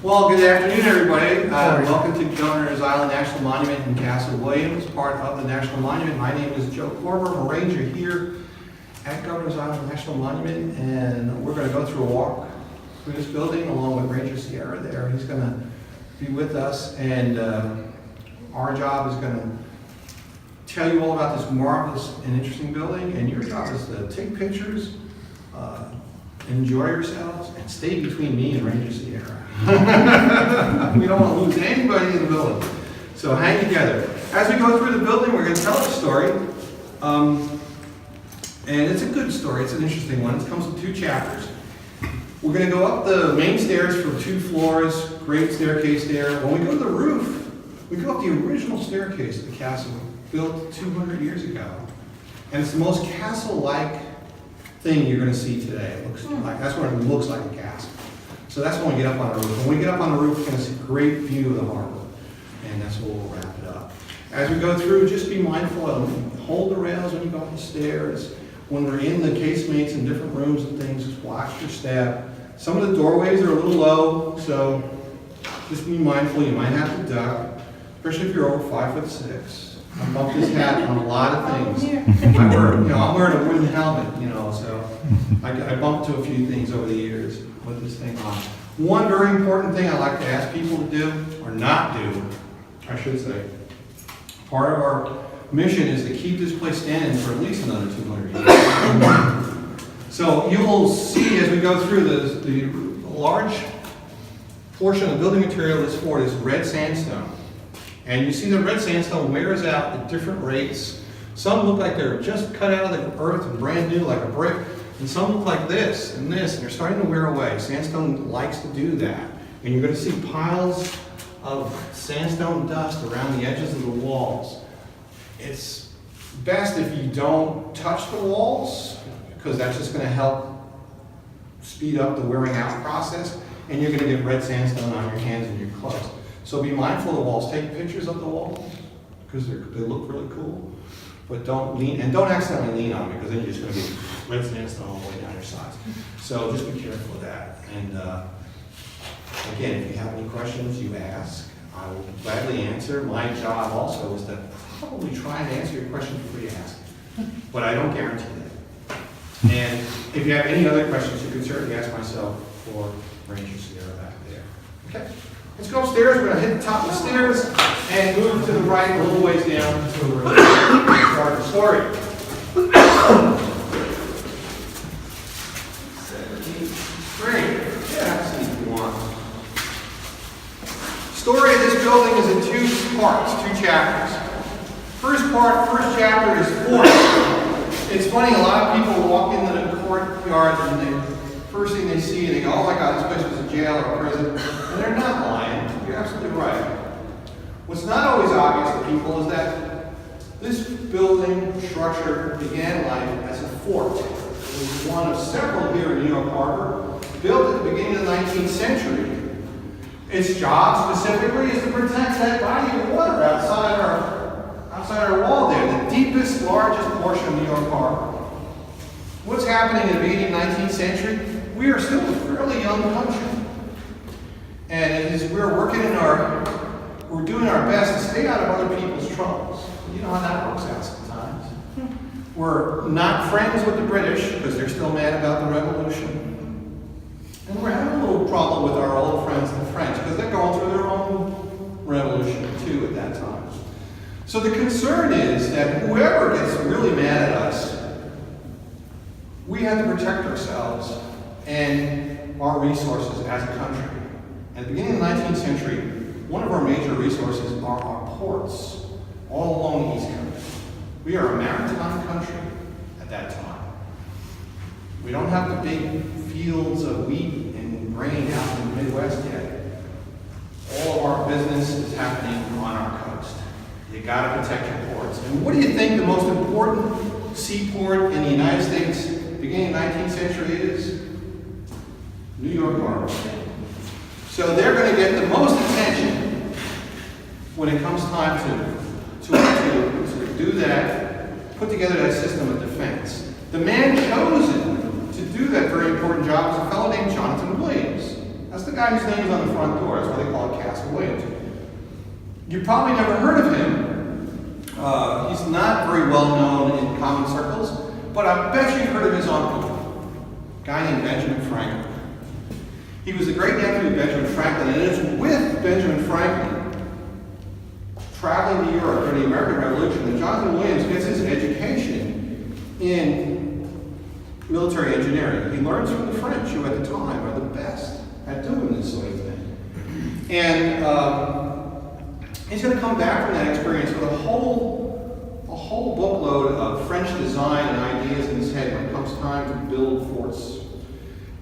Well, good afternoon, everybody. Welcome to Governor's Island National Monument in Castle Williams, part of the National Monument. My name is Joe Korver. I'm a ranger here at Governor's Island National Monument, and we're going to go through a walk through this building along with Ranger Sierra there. He's going to be with us, and our job is going to tell you all about this marvelous and interesting building, and your job is to take pictures, enjoy yourselves, and stay between me and Ranger Sierra. We don't want to lose anybody in the building. So hang together. As we go through the building, we're going to tell a story. And it's a good story. It's an interesting one. It comes with 2 chapters. We're going to go up the main stairs for 2 floors, great staircase there. When we go to the roof, we go up the original staircase of the castle built 200 years ago. And it's the most castle-like thing you're going to see today. It looks like, that's what it looks like, a castle. So that's when we get up on the roof. When we get up on the roof, we're going to see a great view of the harbor. And that's where we'll wrap it up. As we go through, just be mindful of hold the rails when you go up the stairs. When we're in the casemates and different rooms and things, just watch your step. Some of the doorways are a little low, so just be mindful. You might have to duck, especially if you're over 5'6". I bumped his hat on a lot of things. I'm wearing a wooden helmet, so I bumped to a few things over the years with this thing on. One very important thing I like to ask people to do, or not do, I should say, part of our mission is to keep this place standing for at least another 200 years. So you will see as we go through the large portion of the building material that's for is red sandstone. And you see the red sandstone wears out at different rates. Some look like they're just cut out of the earth and brand new like a brick. And some look like this and this, and they're starting to wear away. Sandstone likes to do that. And you're going to see piles of sandstone dust around the edges of the walls. It's best if you don't touch the walls, because that's just going to help speed up the wearing out process. And you're going to get red sandstone on your hands and your clothes. So be mindful of the walls. Take pictures of the walls, because they look really cool. But don't lean, and don't accidentally lean on them, because then you're just going to get red sandstone all the way down your sides. So just be careful of that. And again, if you have any questions, you ask. I will gladly answer. My job also is to probably try and answer your questions before you ask. But I don't guarantee that. And if you have any other questions, you can certainly ask myself or Ranger Sierra back there. Okay? Let's go upstairs. We're going to hit the top of the stairs and move to the right a little ways down until we're start the story. 73. Yeah, see if you want. Story of this building is in 2 parts, 2 chapters. First chapter is fort. It's funny, a lot of people walk into the courtyard and first thing they see, they go, oh my God, this place was a jail or a prison. And they're not lying. You're absolutely right. What's not always obvious to people is that this building structure began life as a fort. It was one of several here in New York Harbor, built at the beginning of the 19th century. Its job specifically is to protect that body of water outside our wall there, the deepest, largest portion of New York Harbor. What's happening in the beginning of the 19th century? We are still a fairly young country. And as we're doing our best to stay out of other people's troubles. You know how that works out sometimes. We're not friends with the British because they're still mad about the revolution. And we're having a little problem with our old friends, the French, because they're going through their own revolution too at that time. So the concern is that whoever gets really mad at us, we have to protect ourselves and our resources as a country. At the beginning of the 19th century, one of our major resources are our ports all along the East Coast. We are a maritime country at that time. We don't have the big fields of wheat and grain out in the Midwest yet. All of our business is happening on our coast. You gotta protect your ports. And what do you think the most important seaport in the United States beginning of the 19th century is? New York Harbor. So they're going to get the most attention when it comes time to do that, put together that system of defense. The man chosen to do that very important job was a fellow named Jonathan Williams. That's the guy whose name is on the front door. That's why they call it Castle Williams. You probably never heard of him. He's not very well known in common circles, but I bet you've heard of his uncle, a guy named Benjamin Franklin. He was the great nephew of Benjamin Franklin, and it's with Benjamin Franklin traveling to Europe during the American Revolution that Jonathan Williams gets his education in military engineering. He learns from the French, who at the time are the best at doing this sort of thing. And he's going to come back from that experience with a whole bookload of French design and ideas in his head when it comes time to build forts.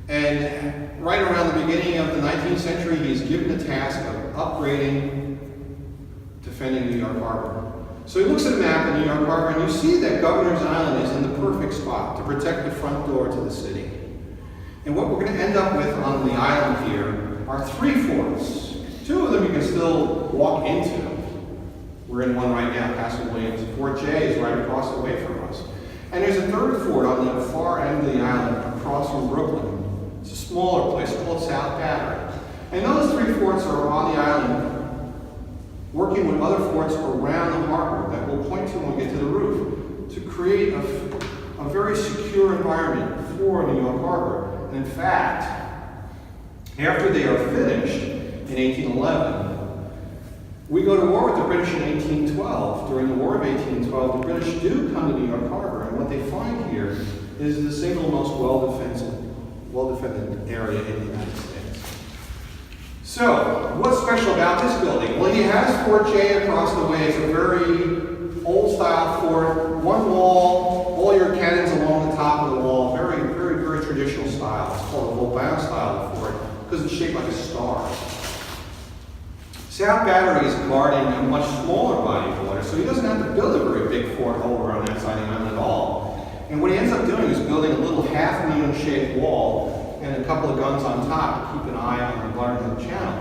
And right around the beginning of the 19th century, he's given the task of upgrading, defending New York Harbor. So he looks at a map of New York Harbor, and you see that Governor's Island is in the perfect spot to protect the front door to the city. And what we're going to end up with on the island here are 3 forts. 2 of them you can still walk into. We're in one right now, Castle Williams. Fort J is right across the way from us. And there's a 3rd fort on the far end of the island, across from Brooklyn. It's a smaller place called South Battery. And those 3 forts are on the island, working with other forts around the harbor that we'll point to when we get to the roof, to create a very secure environment for New York Harbor. And in fact, after they are finished in 1811, we go to war with the British in 1812. During the War of 1812, the British do come to New York Harbor, and what they find here is the single most well-defended area in the United States. So, what's special about this building? Well, he has Fort J across the way. It's a very old-style fort. One wall, all your cannons along the top of the wall. Very, very, very traditional style. It's called a Vauban style fort because it's shaped like a star. South Battery is guarding a much smaller body of water, so he doesn't have to build a very big fort over on that side of the island at all. And what he ends up doing is building a little half-moon-shaped wall and a couple of guns on top to keep an eye on the larger channel.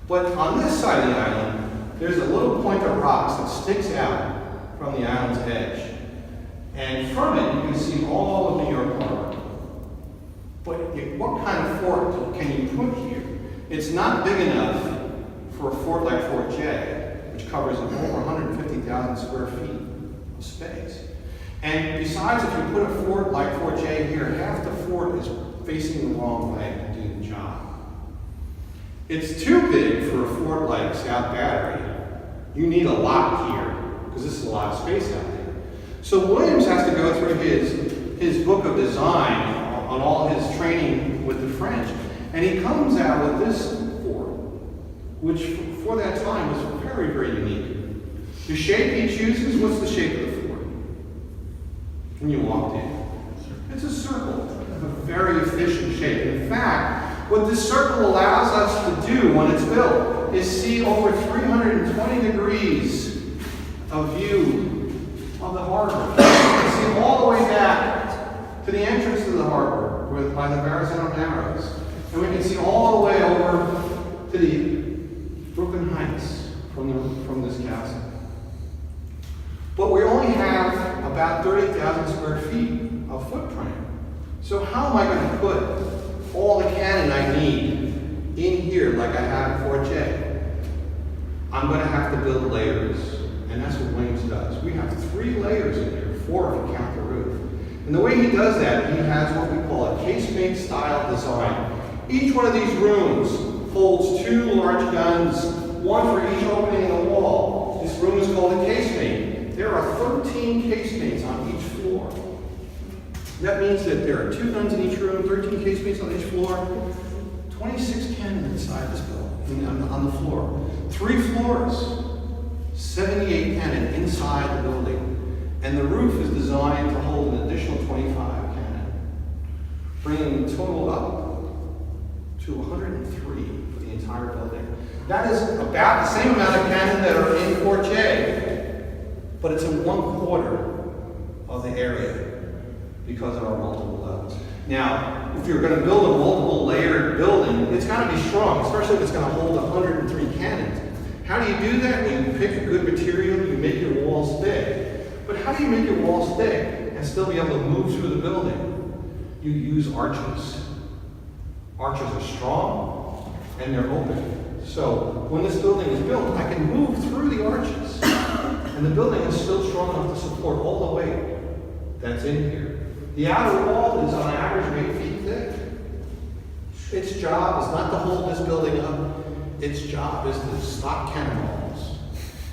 But on this side of the island, there's a little point of rocks that sticks out from the island's edge. And from it, you can see all of New York Harbor. But what kind of fort can you put here? It's not big enough for a fort like Fort J, which covers over 150,000 square feet of space. And besides, if you put a fort like Fort J here, half the fort is facing the wrong way to do the job. It's too big for a fort like South Battery. You need a lot here, because this is a lot of space out there. So Williams has to go through his book of design on all his training with the French, and he comes out with this fort, which for that time was very, very unique. The shape he chooses, what's the shape of the fort? When you walked in, it's a circle, a very efficient shape. In fact, what this circle allows us to do when it's built is see over 320 degrees of view of the harbor. You can see all the way back to the entrance to the harbor by the Verrazano Narrows. And we can see all the way over to the Brooklyn Heights from this castle. But we only have about 30,000 square feet of footprint. So how am I going to put all the cannon I need in here like I have at Fort J? I'm going to have to build layers, and that's what Williams does. We have 3 layers in here, 4 if you count the roof. And the way he does that, he has what we call a casemate style design. Each one of these rooms holds 2 large guns, one for each opening in the wall. This room is called a casemate. There are 13 casemates on each floor. That means that there are 2 guns in each room, 13 casemates on each floor, 26 cannons inside this building, on the floor. 3 floors, 78 cannon inside the building. And the roof is designed to hold an additional 25 cannon, bringing the total up to 103 for the entire building. That is about the same amount of cannon that are in Fort J, but it's in 1/4 of the area because there are multiple levels. Now, if you're going to build a multiple layered building, it's got to be strong, especially if it's going to hold 103 cannons. How do you do that? You pick a good material, you make your walls thick. But how do you make your walls thick and still be able to move through the building? You use arches. arches are strong, and they're open. So when this building is built, I can move through the arches, and the building is still strong enough to support all the weight that's in here. The outer wall is on average 8 feet thick. Its job is not to hold this building up. Its job is to stop cannonballs.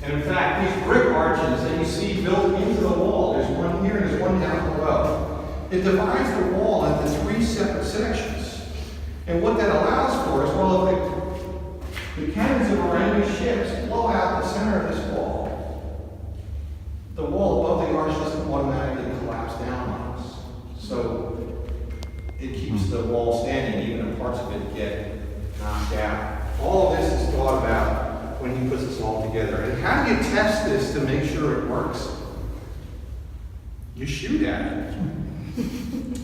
And in fact, these brick arches that you see built into the wall, there's one here and there's one down below. It divides the wall into 3 separate sections. And what that allows for is, well, if the cannons of our enemy ships blow out the center of this wall, the wall above the arch doesn't automatically collapse down on us. So it keeps the wall standing even if parts of it get knocked out. All of this is thought about when he puts this all together. And how do you test this to make sure it works? You shoot at it.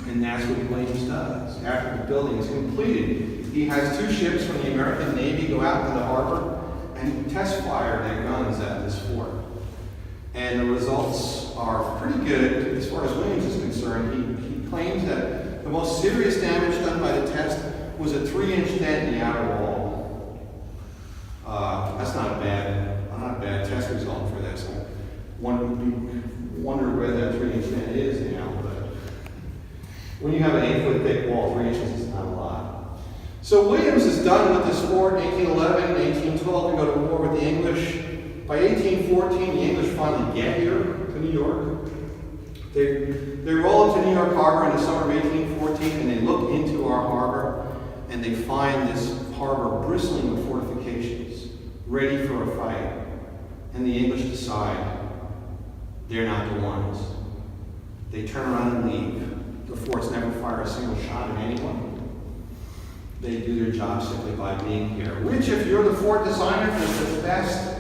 And that's what Williams does. After the building is completed, he has 2 ships from the American Navy go out to the harbor and test fire their guns at this fort. And the results are pretty good as far as Williams is concerned. He claims that the most serious damage done by the test was a 3-inch dent in the outer wall. That's not a bad test result for this. One wonder where that 3-inch dent is now, but when you have an 8-foot thick wall, 3 inches is not a lot. So Williams is done with this fort in 1811 and 1812 to go to war with the English. By 1814, the English finally get here to New York. They roll into New York Harbor in the summer of 1814, and they look into our harbor, and they find this harbor bristling with fortifications, ready for a fight. And the English decide they're not the ones. They turn around and leave. The forts never fire a single shot at anyone. They do their job simply by being here, which, if you're the fort designer, is the best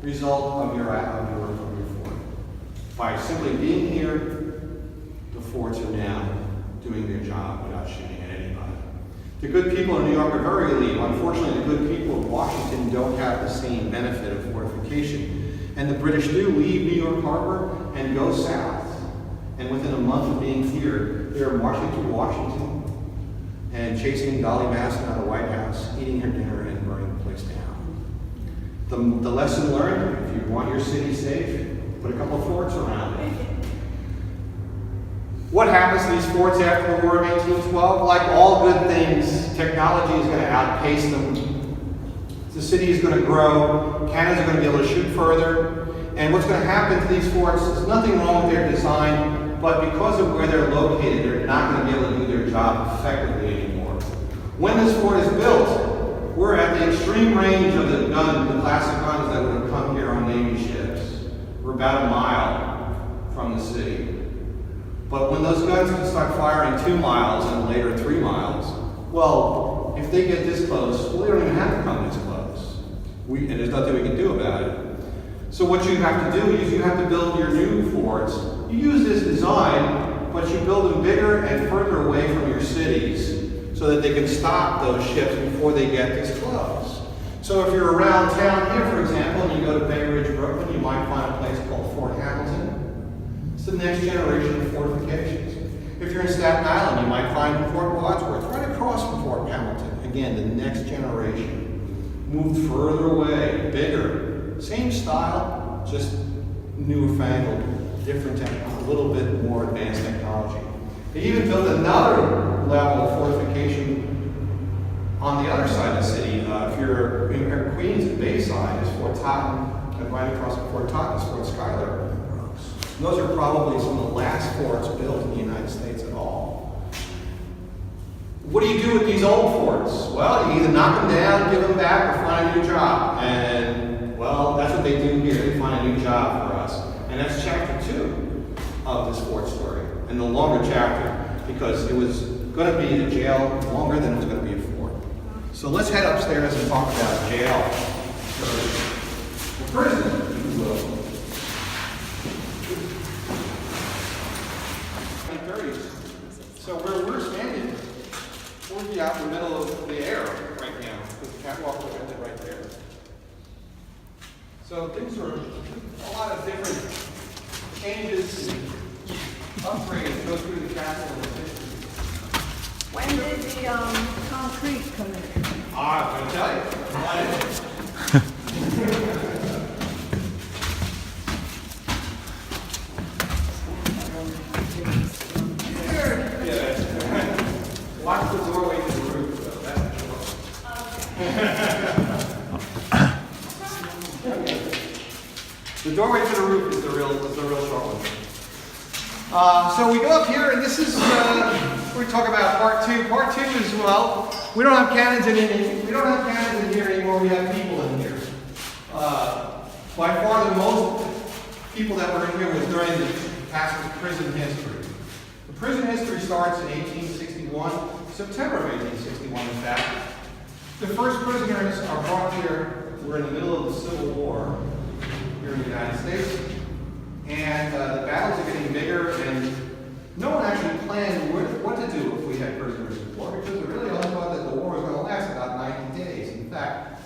result of your fort. By simply being here, the forts are now doing their job without shooting at anybody. The good people in New York are very elite. Unfortunately, the good people of Washington don't have the same benefit of fortification. And the British do leave New York Harbor and go south. And within a month of being here, they're marching through Washington and chasing Dolly Madison out of the White House, eating her dinner and burning the place down. The lesson learned, if you want your city safe, put a couple of forts around it. What happens to these forts after the War of 1812? Like all good things, technology is going to outpace them. The city is going to grow, cannons are going to be able to shoot further, and what's going to happen to these forts is nothing wrong with their design, but because of where they're located, they're not going to be able to do their job effectively anymore. When this fort is built, we're at the extreme range of the classic guns that would have come here on Navy ships. We're about a mile from the city. But when those guns can start firing 2 miles and later 3 miles, well, if they get this close, well, they don't even have to come this close. And there's nothing we can do about it. So what you have to do is you have to build your new forts. You use this design, but you build them bigger and further away from your cities so that they can stop those ships before they get this close. So if you're around town here, for example, and you go to Bay Ridge, Brooklyn, you might find a place called Fort Hamilton. It's the next generation of fortifications. If you're in Staten Island, you might find Fort Wadsworth, right across from Fort Hamilton. Again, the next generation. Moved further away, bigger. Same style, just newfangled, different technology, a little bit more advanced technology. They even built another level of fortification on the other side of the city. If you're in Queens, the Bayside is Fort Totten, and right across from Fort Totten is Fort Schuyler. Those are probably some of the last forts built in the United States at all. What do you do with these old forts? Well, you either knock them down, give them back, or find a new job. And, well, that's what they do here. They find a new job for us. And that's chapter 2 of this fort story. And the longer chapter, because it was going to be the jail longer than it was going to be a fort. So let's head upstairs and talk about jail. The prison, if you will. 1930s. So where we're standing, we'll be out in the middle of the air right now, because the catwalk was ended right there. So things are a lot of different changes and upgrades go through the castle and the history. When did the concrete come in? I'm going to tell you. Watch the doorway to the roof, though. That's the The doorway to the roof is the real short one. So we go up here, and this is we talk about part two. Part two is, well, we don't have cannons in here. We don't have cannons in here anymore. We have people in here. By far, the most people that were in here was during the Castle prison history. The prison history starts in 1861, September of 1861, in fact. The first prisoners are brought here. We're in the middle of the Civil War here in the United States, and the battles are getting bigger, and no one actually planned what to do if we had prisoners of war, because they really only thought that the war was going to last about 90 days. In fact,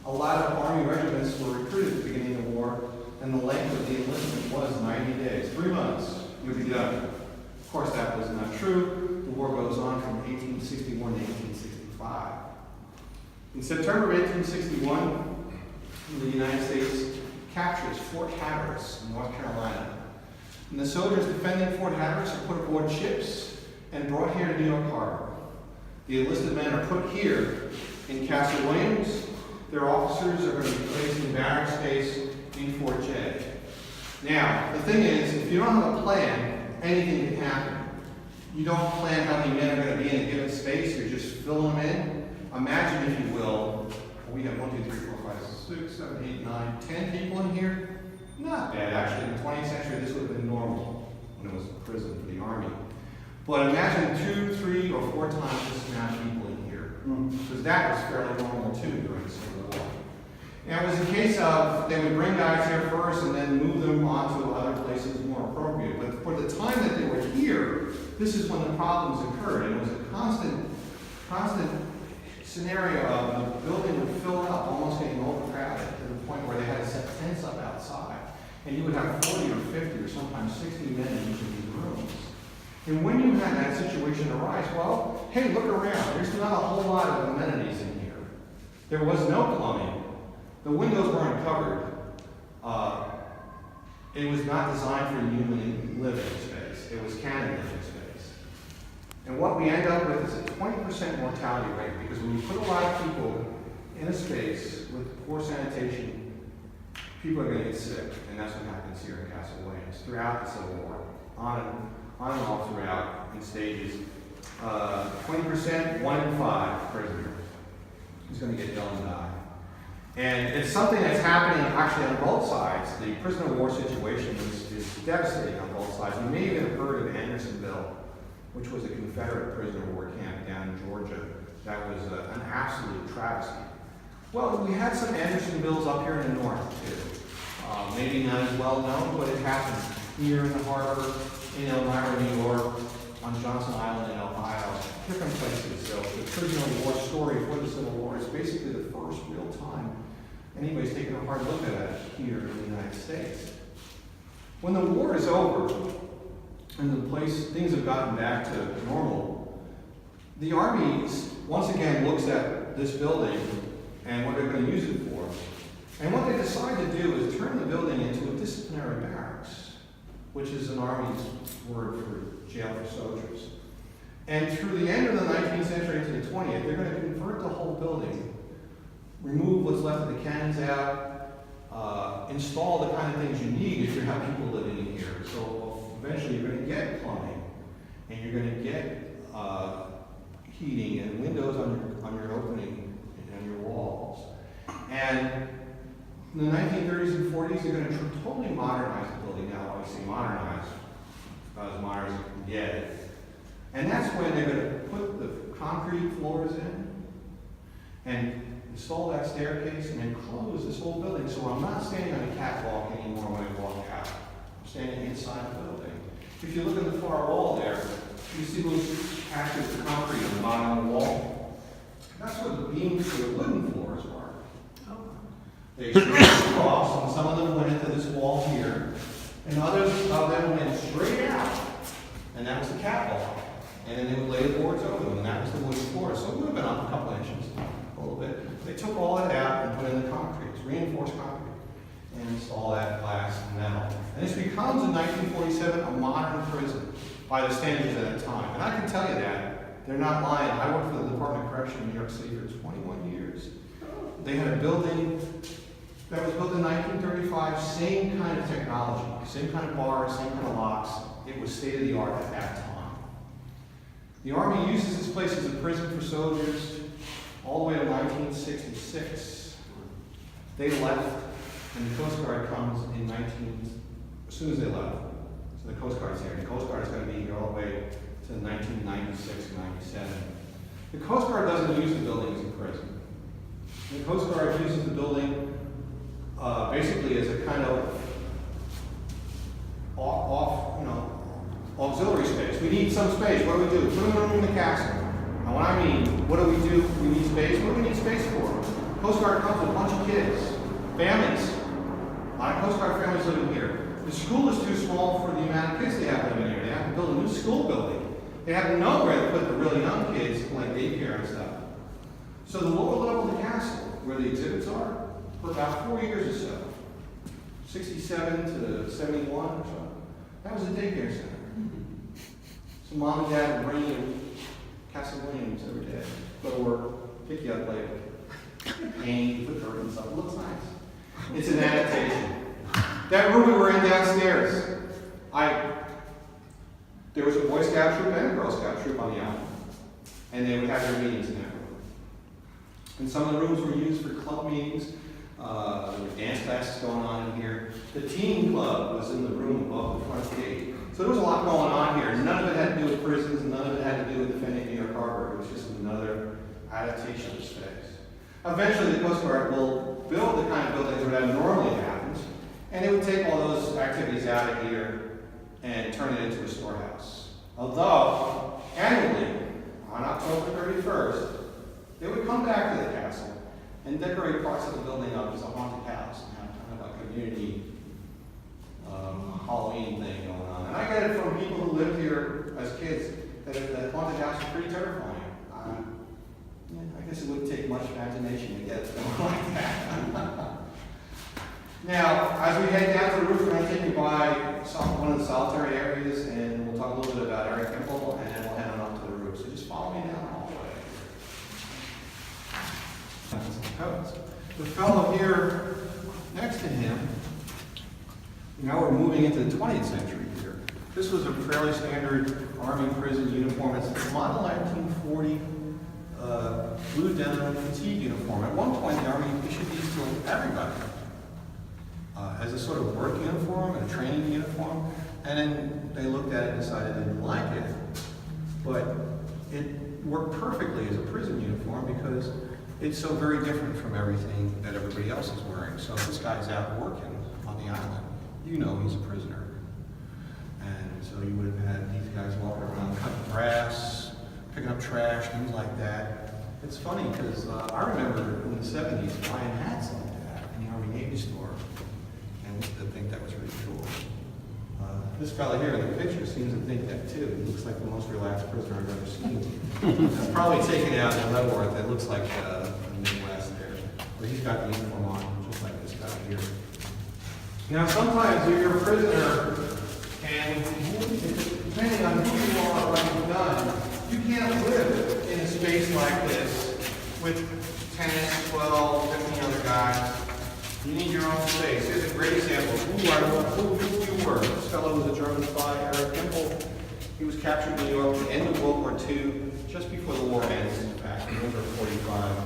a lot of Army regiments were recruited at the beginning of the war, and the length of the enlistment was 90 days, 3 months, you'd be done. Of course, that was not true. The war goes on from 1861 to 1865. In September of 1861, the United States captures Fort Hatteras in North Carolina. And the soldiers defending Fort Hatteras are put aboard ships and brought here to New York Harbor. The enlisted men are put here in Castle Williams. Their officers are going to be placed in barrack space in Fort J. Now, the thing is, if you don't have a plan, anything can happen. You don't plan how many men are going to be in a given space, you're just filling them in. Imagine, if you will, we have 1, 2, 3, 4, 5, 6, 7, 8, 9, 10 people in here. Not bad, actually. In the 20th century, this would have been normal when it was a prison for the Army. But imagine 2, 3, or 4 times this amount of people in here. Because that was fairly normal, too, during the Civil War. And it was a case of they would bring guys here first and then move them on to other places more appropriate. But for the time that they were here, this is when the problems occurred. And it was a constant scenario of the building would fill up, almost getting overcrowded to the point where they had to set tents up outside. And you would have 40 or 50 or sometimes 60 men in each of these rooms. And when you had that situation arise, well, hey, look around. There's not a whole lot of amenities in here. There was no plumbing. The windows weren't covered. It was not designed for human living space. It was cannon living space. And what we end up with is a 20% mortality rate, because when you put a lot of people in a space with poor sanitation, people are going to get sick, and that's what happens here in Castle Williams throughout the Civil War, on and off throughout in stages. 20%, 1 in 5 prisoner is going to get ill and die. And it's something that's happening actually on both sides. The prisoner of war situation is devastating on both sides. You may even have heard of Andersonville, which was a Confederate prisoner of war camp down in Georgia. That was an absolute travesty. Well, we had some Andersonvilles up here in the north, too. Maybe not as well known, but it happened here in the harbor, in Elmira, New York, on Johnson Island in Ohio, different places. So the prisoner of war story for the Civil War is basically the first real time anybody's taking a hard look at it here in the United States. When the war is over, and things have gotten back to normal, the Army once again looks at this building and what they're going to use it for. And what they decide to do is turn the building into a disciplinary barracks, which is an Army's word for jail for soldiers. And through the end of the 19th century into the 20th, they're going to convert the whole building, remove what's left of the cannons out, install the kind of things you need if you have people living in here. So eventually you're going to get plumbing, and you're going to get heating and windows on your opening and on your walls. And in the 1930s and 40s, they're going to totally modernize the building. Now, obviously, modernize as modern as you can get it. And that's when they're going to put the concrete floors in and install that staircase and then close this whole building. So I'm not standing on a catwalk anymore when I walk out. I'm standing inside the building. If you look at the far wall there, you see those patches of concrete on the bottom of the wall. That's where the beams for the wooden floors were. They stretched across, and some of them went into this wall here, and others of them went straight out, and that was the catwalk. And then they would lay the boards over them, and that was the wooden floor. So it would have been up a couple inches, a little bit. They took all that out and put in the concrete, it's reinforced concrete, and install that glass and metal. And this becomes, in 1947, a modern prison by the standards at that time. And I can tell you that, they're not lying. I worked for the Department of Correction in New York City for 21 years. They had a building that was built in 1935, same kind of technology, same kind of bars, same kind of locks. It was state of the art at that time. The Army uses this place as a prison for soldiers all the way to 1966. They left, and the Coast Guard comes in as soon as they left. So the Coast Guard's here. The Coast Guard is going to be here all the way to 1996 and 97. The Coast Guard doesn't use the building as a prison. The Coast Guard uses the building basically as a kind of auxiliary space. We need some space. What do we do? Put them in a room in the castle. And what I mean, what do? We need space. What do we need space for? Coast Guard comes with a bunch of kids, families. A lot of Coast Guard families living here. The school is too small for the amount of kids they have living here. They have to build a new school building. They have nowhere to put the really young kids like daycare and stuff. So the lower level of the castle, where the exhibits are, for about 4 years or so, 67 to 71 or so, that was a daycare center. So mom and dad would bring you Castle Williams every day, go to work, pick you up later, paint, put curtains up. It looks nice. It's an adaptation. That room we were in downstairs, there was a Boy Scout troop and a Girl Scout troop on the island, and they would have their meetings in that room. And some of the rooms were used for club meetings. There were dance classes going on in here. The teen club was in the room above the front gate. So there was a lot going on here. None of it had to do with prisons, none of it had to do with defending New York Harbor. It was just another adaptation of space. Eventually, the Coast Guard will build the kind of buildings where that normally happens, and it would take all those activities out of here and turn it into a storehouse. Although, annually, on October 31st, they would come back to the castle and decorate parts of the building up as a haunted house and have kind of a community Halloween thing going on. And I get it from people who lived here as kids that the haunted house is pretty terrifying. I guess it wouldn't take much imagination to get it going like that. Now, as we head down to the roof, we're going to take you by one of the solitary areas, and we'll talk a little bit about Eric Hempel, and then we'll head on up to the roof. So just follow me down the hallway. The fellow here next to him, now we're moving into the 20th century here. This was a fairly standard Army prison uniform. It's a model 1940 blue denim fatigue uniform. At one point, the Army issued these to everybody as a sort of work uniform and a training uniform. And then they looked at it and decided they didn't like it. But it worked perfectly as a prison uniform because it's so very different from everything that everybody else is wearing. So if this guy's out working on the island, you know he's a prisoner. And so you would have had these guys walking around cutting grass, picking up trash, things like that. It's funny because I remember in the 70s buying hats like that in the Army Navy store. And I think that was really cool. This fellow here in the picture seems to think that too. He looks like the most relaxed prisoner I've ever seen. It's probably taken out in Leavenworth. It looks like the Midwest there. But he's got the uniform on, just like this guy here. Now, sometimes you're a prisoner, and depending on who you are or what you've done, you can't live in a space like this with 10, 12, 15 other guys. You need your own space. Here's a great example of who you were. This fellow was a German spy, Eric Hempel. He was captured in New York at the end of World War II, just before the war ends, in fact, in November of 45.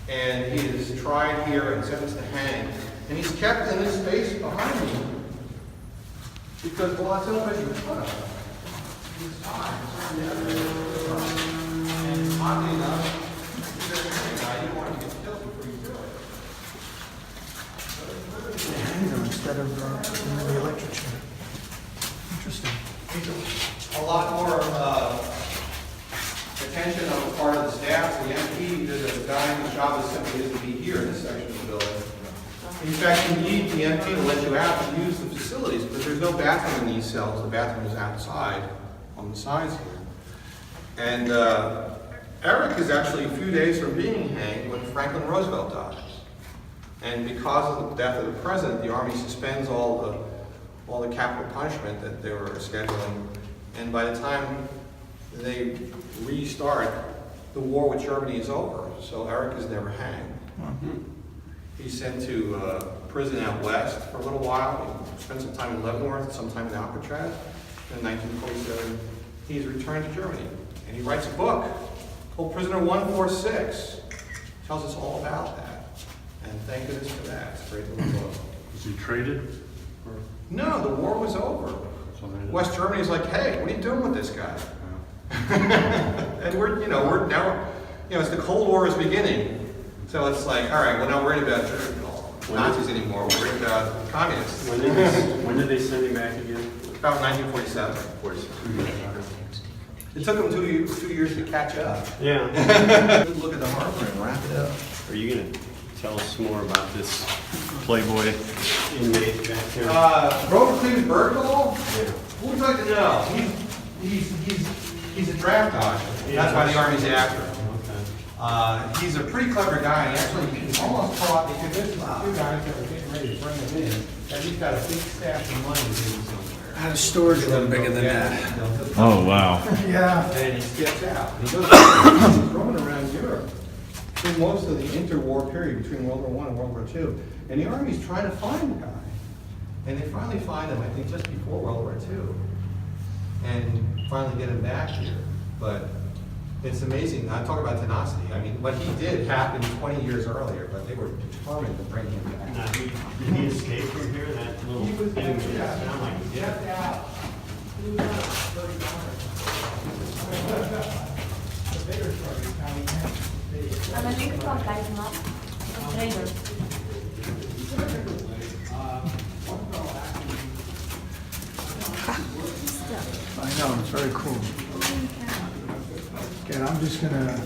And he is tried here and sentenced to hang. And he's kept in this space behind me because, well, that's the only place you can put him. He's fine. And oddly enough, he's a very guy. You don't want him to get killed before you do it. Instead of the electric chair. Interesting. A lot more attention on the part of the staff. The MP, there's a guy whose job is simply to be here in this section of the building. In fact, you need the MP to let you out to use the facilities because there's no bathroom in these cells. The bathroom is outside on the sides here. And Eric is actually a few days from being hanged when Franklin Roosevelt dies. And because of the death of the president, the Army suspends all the capital punishment that they were scheduling. And by the time they restart, the war with Germany is over. So Eric is never hanged. He's sent to prison out west for a little while. He spent some time in Leavenworth, some time in Alcatraz. In 1947, he's returned to Germany. And he writes a book called Prisoner 146. Tells us all about that. And thank goodness for that. It's a great little book. Was he traded? Or? No, the war was over. Something West Germany is like, hey, what are you doing with this guy? And we're now, it's the Cold War is beginning. So it's like, all right, we're not worried about Nazis anymore. We're worried about communists. When did they send him back again? About 1947. It took them two years to catch up. Yeah. Look at the harbor and wrap it up. Are you going to tell us more about this Playboy inmate back here? Robert Cleveland Bergdahl? Yeah. Who would you like to know? He's a draft dodger. That's why the Army's after him. He's a pretty clever guy. He actually almost caught, he convinced the two guys that were getting ready to bring him in that he's got a big stash of money hidden somewhere. I had a storage room bigger than that. Oh, wow. Yeah. And he skips out. He goes he's roaming around Europe through most of the interwar period between World War I and World War II. And the Army's trying to find the guy. And they finally find him, I think, just before World War II. And finally get him back here. But it's amazing. I'm talking about tenacity. I mean, what he did happened 20 years earlier, but they were determined to bring him back. Now, did he escape from here? That little He was thing back, made it yeah. sound like he did. Stepped out. He was out of $30. The bigger story is how he had I'm a link from Karisma, trainer. I know, it's very cool. Okay, I'm just gonna,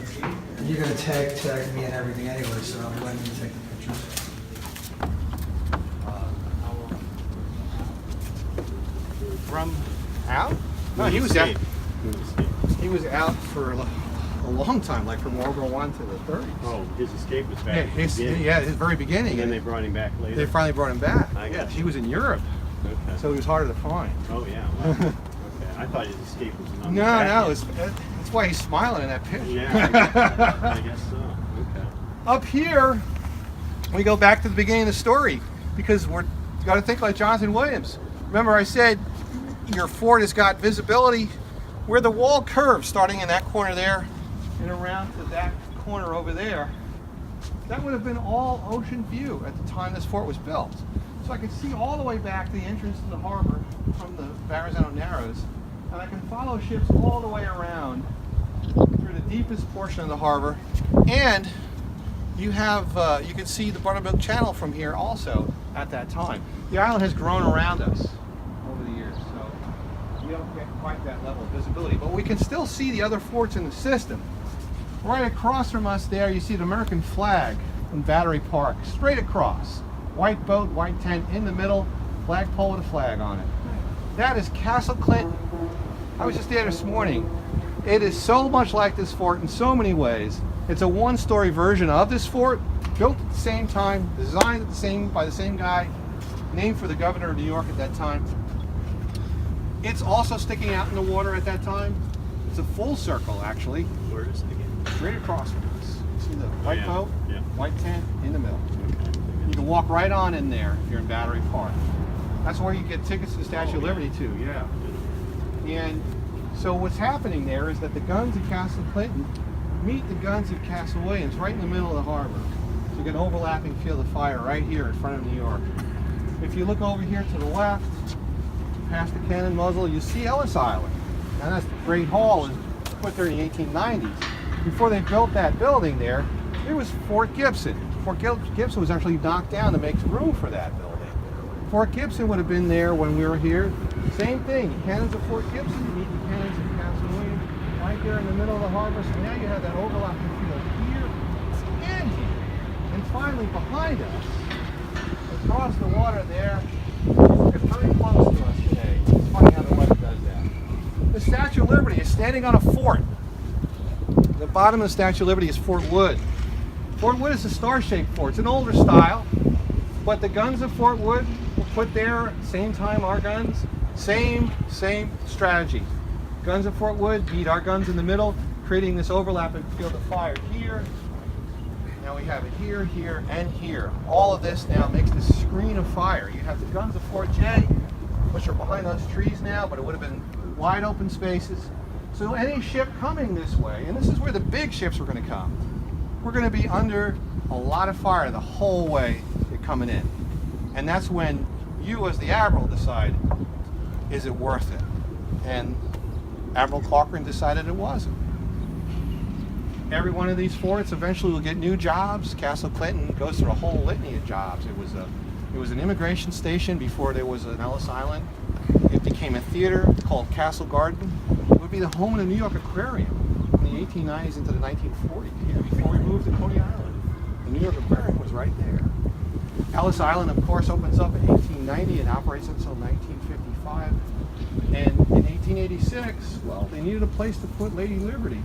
you're gonna tag me and everything anyway, so I'm letting you take the pictures. From out? No, he was out. He was out for a long time, like from World War I to the 30s. Oh, his escape was Yeah, back. his very beginning. And then they brought him back later. They finally brought him back. I got He you. was in Europe, Okay. so he was harder to find. Oh, yeah. Wow. Okay. I thought his escape was not No, back no, yet. that's why he's smiling in that picture. Yeah, I guess so. Okay. Up here, we go back to the beginning of the story because we're got to think like Jonathan Williams. Remember, I said your fort has got visibility where the wall curves, starting in that corner there and around to that corner over there. That would have been all ocean view at the time this fort was built. So I could see all the way back to the entrance to the harbor from the Verrazano Narrows, and I can follow ships all the way around through the deepest portion of the harbor. And you have, you can see the Buttermilk Channel from here also at that time. The island has grown around us over the years, so we don't get quite that level of visibility, but we can still see the other forts in the system. Right across from us there, you see the American flag in Battery Park, straight across. White boat, white tent in the middle, flagpole with a flag on it. That is Castle Clinton. I was just there this morning. It is so much like this fort in so many ways. It's a one-story version of this fort, built at the same time, designed by the same guy, named for the governor of New York at that time. It's also sticking out in the water at that time. It's a full circle, actually, Where is it again? straight across from us. You see the white yeah, boat, yeah. white tent in the middle. Okay. You can walk right on in there if you're in Battery Park. That's where you get tickets to the Statue of Liberty too, yeah. And so what's happening there is that the guns of Castle Clinton meet the guns of Castle Williams right in the middle of the harbor. So you get an overlapping field of fire right here in front of New York. If you look over here to the left, past the cannon muzzle, you see Ellis Island. And that's the Great Hall is put there in the 1890s. Before they built that building there, it was Fort Gibson. Fort Gibson was actually knocked down to make room for that building. Fort Gibson would have been there when we were here. Same thing, the cannons of Fort Gibson meet the cannons of Castle Williams right there in the middle of the harbor. So now you have that overlapping field here and here. And finally behind us, across the water there, it's very close to us today. It's funny how the weather does that. The Statue of Liberty is standing on a fort the bottom of the Statue of Liberty is Fort Wood. Fort Wood is a star-shaped fort. It's an older style, but the guns of Fort Wood were put there same time our guns. Same strategy. Guns of Fort Wood beat our guns in the middle, creating this overlapping field of fire here. Now we have it here, here, and here. All of this now makes this screen of fire. You have the guns of Fort J, which are behind those trees now, but it would have been wide open spaces. So any ship coming this way, and this is where the big ships are going to come, we're going to be under a lot of fire the whole way they're coming in. And that's when you as the admiral decide, is it worth it? And Admiral Corcoran decided it wasn't. Every one of these forts eventually will get new jobs. Castle Clinton goes through a whole litany of jobs. It was an immigration station before there was an Ellis Island. It became a theater called Castle Garden. It would be the home of the New York Aquarium in the 1890s into the 1940s, before we moved to Coney Island. The New York Aquarium was right there. Ellis Island, of course, opens up in 1890 and operates until 1955. And in 1886, well, they needed a place to put Lady Liberty.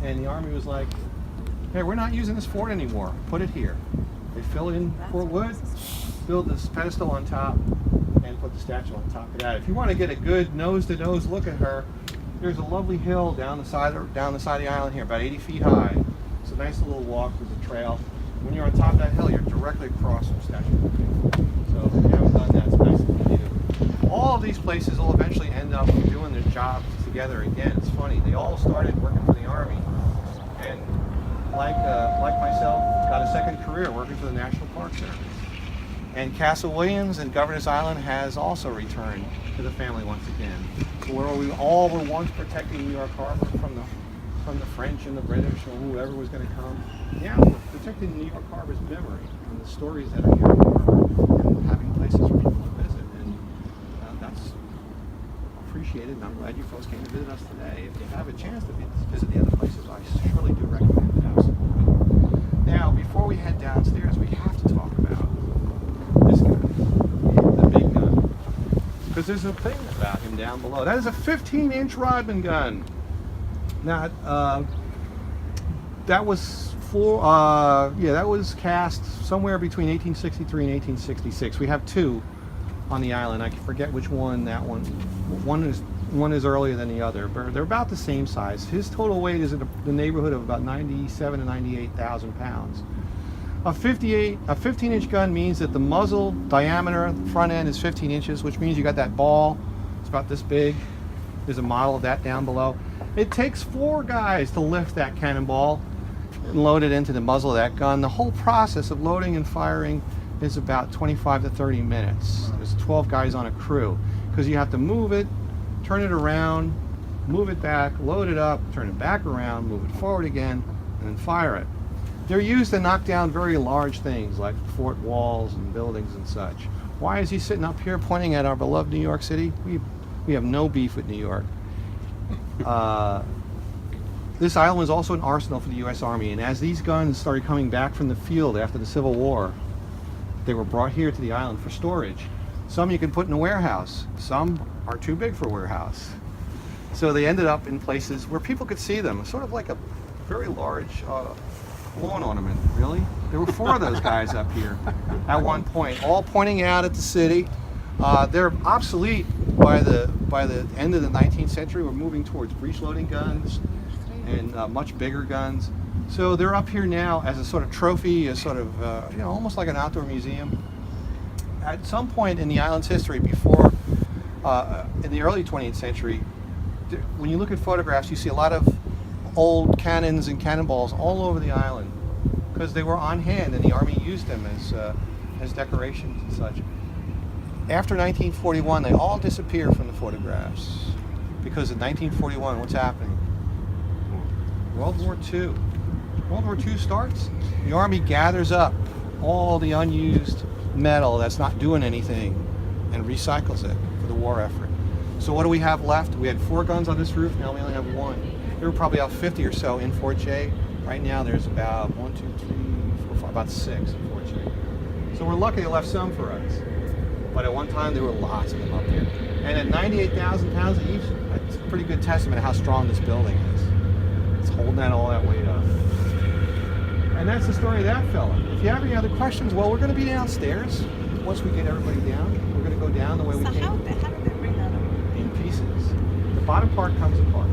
And the Army was like, hey, we're not using this fort anymore. Put it here. They fill in Fort Wood, build this pedestal on top, and put the statue on top of that. If you want to get a good nose-to-nose look at her, there's a lovely hill down the side of the island here, about 80 feet high. It's a nice little walk. There's a trail. When you're on top of that hill, you're directly across from Statue of Liberty. So if you haven't done that, it's nice to do. All of these places will eventually end up doing their jobs together again. It's funny. They all started working for the Army, and like myself, got a second career working for the National Park Service. And Castle Williams and Governor's Island has also returned to the family once again. So where we all were once protecting New York Harbor from the French and the British or whoever was going to come, now we're protecting New York Harbor's memory and the stories that are here in the harbor and having places for people to visit. And that's appreciated, and I'm glad you folks came to visit us today. If you have a chance to visit the other places, I surely do recommend it, absolutely. Now, before we head downstairs, we have to talk about this guy, the big gun. Because there's a thing about him down below. That is a 15-inch Rodman gun. Now, that was that was cast somewhere between 1863 and 1866. We have two on the island. I forget which one that one. One is earlier than the other, but they're about the same size. His total weight is in the neighborhood of about 97 to 98,000 pounds. A 15-inch gun means that the muzzle diameter, the front end, is 15 inches, which means you got that ball. It's about this big. There's a model of that down below. It takes 4 guys to lift that cannonball and load it into the muzzle of that gun. The whole process of loading and firing is about 25 to 30 minutes. There's 12 guys on a crew because you have to move it, turn it around, move it back, load it up, turn it back around, move it forward again, and then fire it. They're used to knock down very large things like fort walls and buildings and such. Why is he sitting up here pointing at our beloved New York City? We have no beef with New York. This island was also an arsenal for the U.S. Army, and as these guns started coming back from the field after the Civil War, they were brought here to the island for storage. Some you can put in a warehouse. Some are too big for a warehouse. So they ended up in places where people could see them, sort of like a very large lawn ornament, really. There were 4 of those guys up here at one point, all pointing out at the city. They're obsolete by the end of the 19th century. We're moving towards breech-loading guns and much bigger guns. So they're up here now as a sort of trophy, as sort of, almost like an outdoor museum. At some point in the island's history, before, in the early 20th century, when you look at photographs, you see a lot of old cannons and cannonballs all over the island because they were on hand and the Army used them as decorations and such. After 1941, they all disappear from the photographs because in 1941, what's happening? World War II. World War II starts, the Army gathers up all the unused metal that's not doing anything and recycles it for the war effort. So what do we have left? We had 4 guns on this roof, now we only have 1. There were probably about 50 or so in Fort J. Right now there's about 1, 2, 3, 4, 5, about 6 in Fort J. So we're lucky they left some for us. But at one time there were lots of them up here. And at 98,000 pounds each, that's a pretty good testament of how strong this building is. It's holding that all that weight up. And that's the story of that fella. If you have any other questions, well, we're going to be downstairs. Once we get everybody down, we're going to go down the way we So came. how did they bring that up? In pieces. The bottom part comes apart.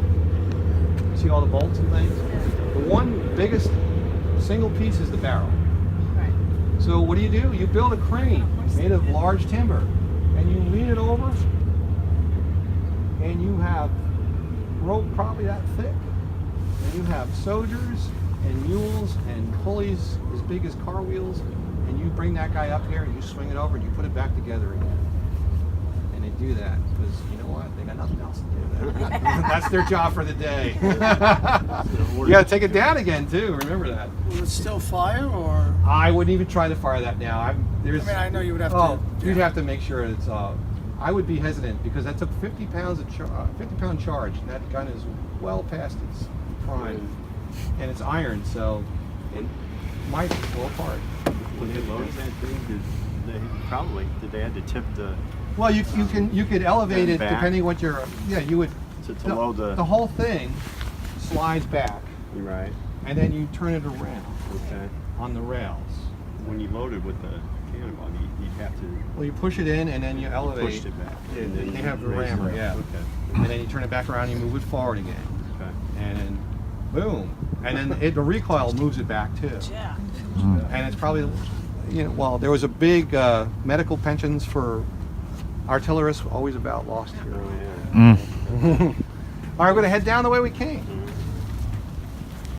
See all the bolts and things? The one biggest single piece is the barrel. Right. So what do? You build a crane made of large timber, and you lean it over, and you have rope probably that thick, and you have soldiers and mules and pulleys as big as car wheels, and you bring that guy up here and you swing it over and you put it back together again. And they do that because you know what? They got nothing else to do. That's their job for the day. You got to take it down again too. Remember that. Will it still fire, or? I wouldn't even try to fire that now. I know you would have Oh, to. you'd have to make sure it's. I would be hesitant because that took 50 pounds of 50-pound charge, and that gun is well past its prime, and it's iron, so it might blow apart. When they loaded that thing, did they had to tip the, Well, you could elevate it Back? depending what your you would. to load the, whole thing slides back, right, and then you turn it around okay. on the rails. When you loaded with the cannonball, you'd have to Well, you push it in and then you elevate. push it back. Yeah, and then they you have the raise it rammer, up. yeah. Okay, And then you turn it back around and you move it forward again. okay. And then boom. And then the recoil moves it back too. Yeah. And it's probably, well, there was a big medical pensions for artillerists, always about lost here. Oh, yeah. All right, we're going to head down the way we came.